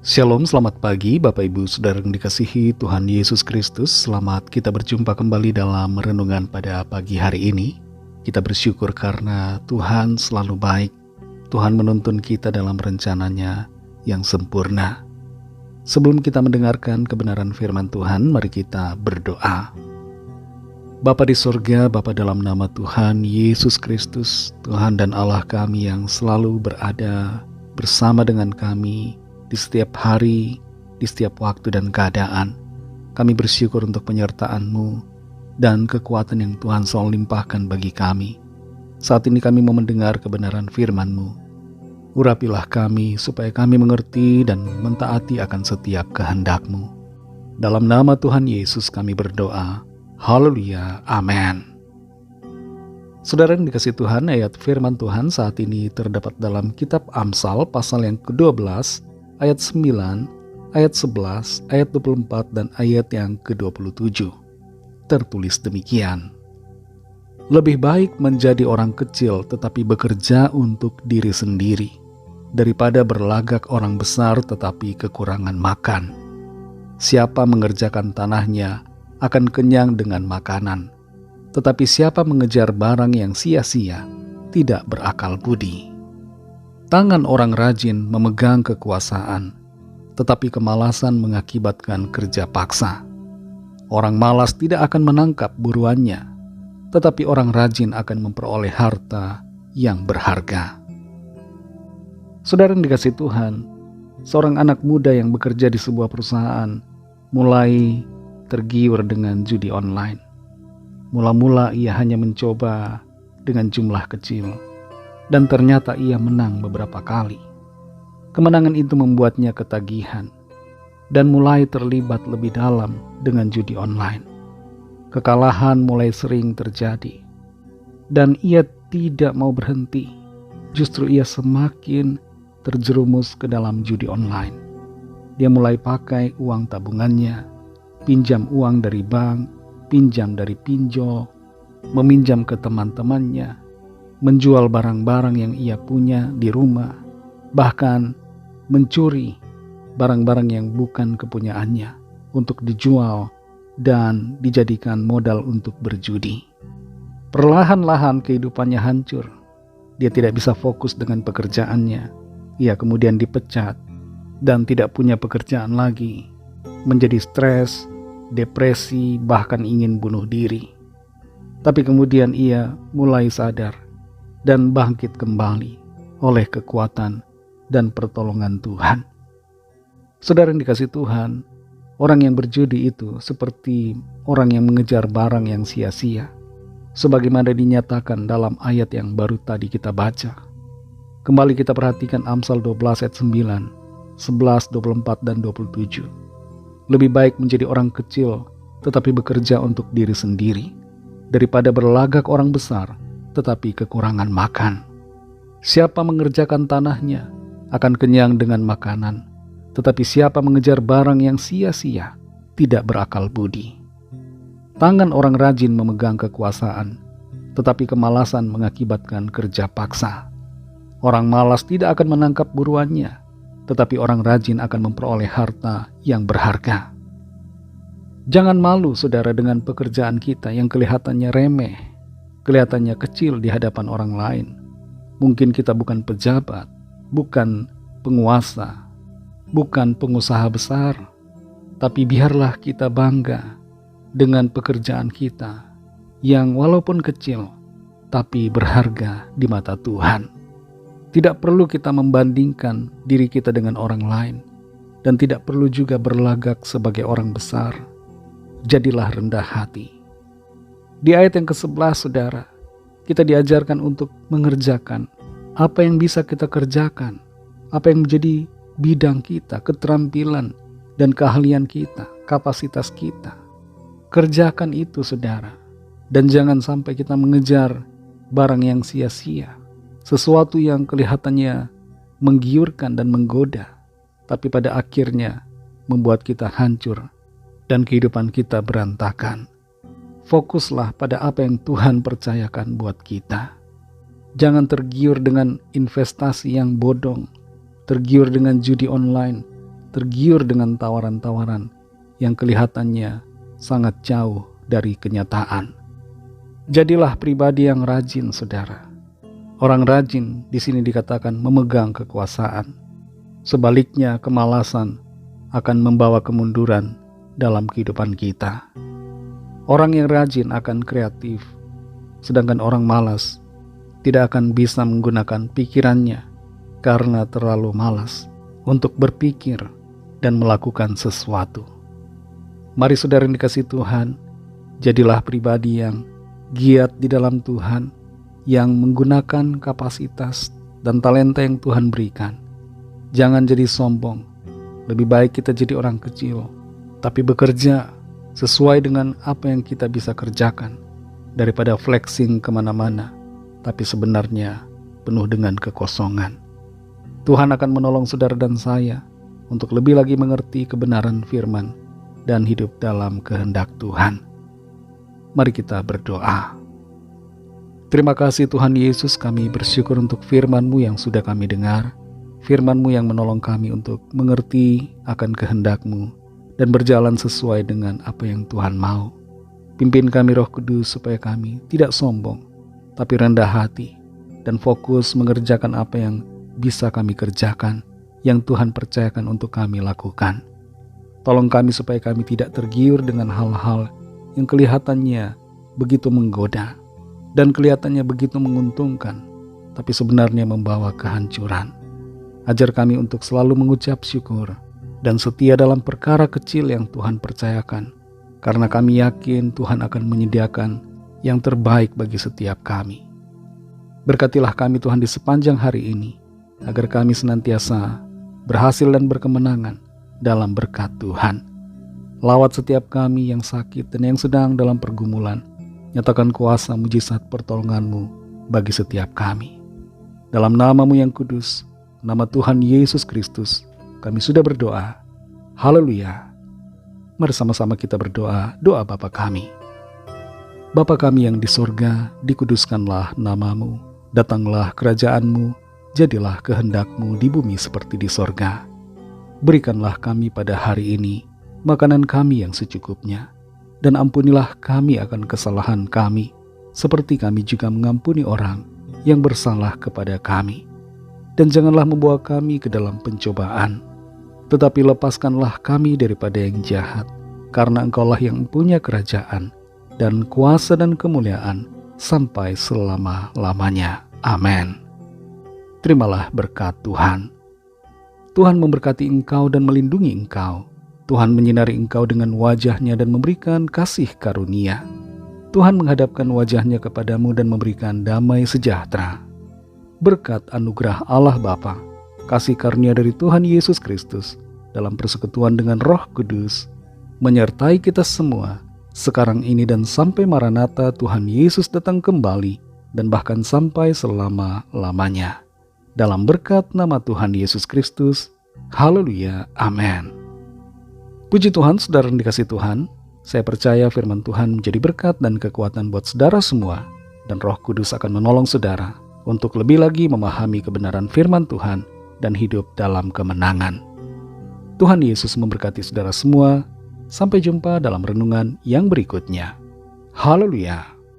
Shalom, selamat pagi Bapak Ibu Saudara yang dikasihi Tuhan Yesus Kristus. Selamat kita berjumpa kembali dalam renungan pada pagi hari ini. Kita bersyukur karena Tuhan selalu baik. Tuhan menuntun kita dalam rencananya yang sempurna. Sebelum kita mendengarkan kebenaran firman Tuhan, mari kita berdoa. Bapa di surga, Bapa dalam nama Tuhan Yesus Kristus, Tuhan dan Allah kami yang selalu berada bersama dengan kami di setiap hari, di setiap waktu dan keadaan. Kami bersyukur untuk penyertaan-Mu dan kekuatan yang Tuhan selalu limpahkan bagi kami. Saat ini kami mau mendengar kebenaran firman-Mu. Urapilah kami supaya kami mengerti dan mentaati akan setiap kehendak-Mu. Dalam nama Tuhan Yesus kami berdoa. Haleluya, amin. Saudara yang dikasihi Tuhan, ayat firman Tuhan saat ini terdapat dalam kitab Amsal pasal yang ke-12, ayat 9, ayat 11, ayat 24, dan ayat yang ke-27. Tertulis demikian. Lebih baik menjadi orang kecil tetapi bekerja untuk diri sendiri, daripada berlagak orang besar tetapi kekurangan makan. Siapa mengerjakan tanahnya akan kenyang dengan makanan, tetapi siapa mengejar barang yang sia-sia tidak berakal budi. Tangan orang rajin memegang kekuasaan, tetapi kemalasan mengakibatkan kerja paksa. Orang malas tidak akan menangkap buruannya, tetapi orang rajin akan memperoleh harta yang berharga. Saudara yang dikasihi Tuhan, seorang anak muda yang bekerja di sebuah perusahaan mulai tergiur dengan judi online. Mula-mula ia hanya mencoba dengan jumlah kecil, dan ternyata ia menang beberapa kali. Kemenangan itu membuatnya ketagihan dan mulai terlibat lebih dalam dengan judi online. Kekalahan mulai sering terjadi dan ia tidak mau berhenti. Justru ia semakin terjerumus ke dalam judi online. Dia mulai pakai uang tabungannya, pinjam uang dari bank, pinjam dari pinjol, meminjam ke teman-temannya, menjual barang-barang yang ia punya di rumah, bahkan mencuri barang-barang yang bukan kepunyaannya untuk dijual dan dijadikan modal untuk berjudi. Perlahan-lahan kehidupannya hancur. Dia tidak bisa fokus dengan pekerjaannya. Ia kemudian dipecat dan tidak punya pekerjaan lagi, menjadi stres, depresi, bahkan ingin bunuh diri. Tapi kemudian ia mulai sadar dan bangkit kembali oleh kekuatan dan pertolongan Tuhan. Saudara yang dikasihi Tuhan, orang yang berjudi itu seperti orang yang mengejar barang yang sia-sia, sebagaimana dinyatakan dalam ayat yang baru tadi kita baca. Kembali kita perhatikan Amsal 12 ayat 9, 11, 24, dan 27. Lebih baik menjadi orang kecil tetapi bekerja untuk diri sendiri, daripada berlagak orang besar tetapi kekurangan makan. Siapa mengerjakan tanahnya akan kenyang dengan makanan, tetapi siapa mengejar barang yang sia-sia tidak berakal budi. Tangan orang rajin memegang kekuasaan, tetapi kemalasan mengakibatkan kerja paksa. Orang malas tidak akan menangkap buruannya, tetapi orang rajin akan memperoleh harta yang berharga. Jangan malu saudara dengan pekerjaan kita yang kelihatannya remeh, kelihatannya kecil di hadapan orang lain. Mungkin kita bukan pejabat, bukan penguasa, bukan pengusaha besar, tapi biarlah kita bangga dengan pekerjaan kita yang walaupun kecil, tapi berharga di mata Tuhan. Tidak perlu kita membandingkan diri kita dengan orang lain, dan tidak perlu juga berlagak sebagai orang besar. Jadilah rendah hati. Di ayat yang ke-11, saudara, kita diajarkan untuk mengerjakan apa yang bisa kita kerjakan, apa yang menjadi bidang kita, keterampilan dan keahlian kita, kapasitas kita. Kerjakan itu, saudara, dan jangan sampai kita mengejar barang yang sia-sia, sesuatu yang kelihatannya menggiurkan dan menggoda, tapi pada akhirnya membuat kita hancur dan kehidupan kita berantakan. Fokuslah pada apa yang Tuhan percayakan buat kita. Jangan tergiur dengan investasi yang bodong, tergiur dengan judi online, tergiur dengan tawaran-tawaran yang kelihatannya sangat jauh dari kenyataan. Jadilah pribadi yang rajin, saudara. Orang rajin di sini dikatakan memegang kekuasaan. Sebaliknya, kemalasan akan membawa kemunduran dalam kehidupan kita. Orang yang rajin akan kreatif, sedangkan orang malas tidak akan bisa menggunakan pikirannya karena terlalu malas untuk berpikir dan melakukan sesuatu. Mari saudara yang dikasihi Tuhan, jadilah pribadi yang giat di dalam Tuhan, yang menggunakan kapasitas dan talenta yang Tuhan berikan. Jangan jadi sombong. Lebih baik kita jadi orang kecil, tapi bekerja sesuai dengan apa yang kita bisa kerjakan, daripada flexing kemana-mana, tapi sebenarnya penuh dengan kekosongan. Tuhan akan menolong saudara dan saya untuk lebih lagi mengerti kebenaran firman dan hidup dalam kehendak Tuhan. Mari kita berdoa. Terima kasih Tuhan Yesus, kami bersyukur untuk firman-Mu yang sudah kami dengar, firman-Mu yang menolong kami untuk mengerti akan kehendak-Mu dan berjalan sesuai dengan apa yang Tuhan mau. Pimpin kami Roh Kudus supaya kami tidak sombong, tapi rendah hati dan fokus mengerjakan apa yang bisa kami kerjakan, yang Tuhan percayakan untuk kami lakukan. Tolong kami supaya kami tidak tergiur dengan hal-hal yang kelihatannya begitu menggoda dan kelihatannya begitu menguntungkan, tapi sebenarnya membawa kehancuran. Ajar kami untuk selalu mengucap syukur dan setia dalam perkara kecil yang Tuhan percayakan, karena kami yakin Tuhan akan menyediakan yang terbaik bagi setiap kami. Berkatilah kami Tuhan di sepanjang hari ini, agar kami senantiasa berhasil dan berkemenangan dalam berkat Tuhan. Lawat setiap kami yang sakit dan yang sedang dalam pergumulan. Nyatakan kuasa mujizat pertolongan-Mu bagi setiap kami. Dalam nama-Mu yang kudus, nama Tuhan Yesus Kristus, kami sudah berdoa. Haleluya. Mari sama-sama kita berdoa, doa Bapa kami. Bapa kami yang di sorga, dikuduskanlah nama-Mu, datanglah kerajaan-Mu, jadilah kehendak-Mu di bumi seperti di sorga. Berikanlah kami pada hari ini makanan kami yang secukupnya, dan ampunilah kami akan kesalahan kami, seperti kami juga mengampuni orang yang bersalah kepada kami. Dan janganlah membawa kami ke dalam pencobaan, tetapi lepaskanlah kami daripada yang jahat, karena Engkaulah yang punya kerajaan, dan kuasa dan kemuliaan, sampai selama-lamanya. Amin. Terimalah berkat Tuhan. Tuhan memberkati engkau dan melindungi engkau. Tuhan menyinari engkau dengan wajah-Nya dan memberikan kasih karunia. Tuhan menghadapkan wajah-Nya kepadamu dan memberikan damai sejahtera. Berkat anugerah Allah Bapa, kasih karunia dari Tuhan Yesus Kristus, dalam persekutuan dengan Roh Kudus, menyertai kita semua, sekarang ini dan sampai Maranatha Tuhan Yesus datang kembali, dan bahkan sampai selama-lamanya. Dalam berkat nama Tuhan Yesus Kristus, haleluya, amin. Puji Tuhan, saudara yang dikasihi Tuhan, saya percaya firman Tuhan menjadi berkat dan kekuatan buat saudara semua, dan Roh Kudus akan menolong saudara untuk lebih lagi memahami kebenaran firman Tuhan dan hidup dalam kemenangan. Tuhan Yesus memberkati saudara semua. Sampai jumpa dalam renungan yang berikutnya. Haleluya.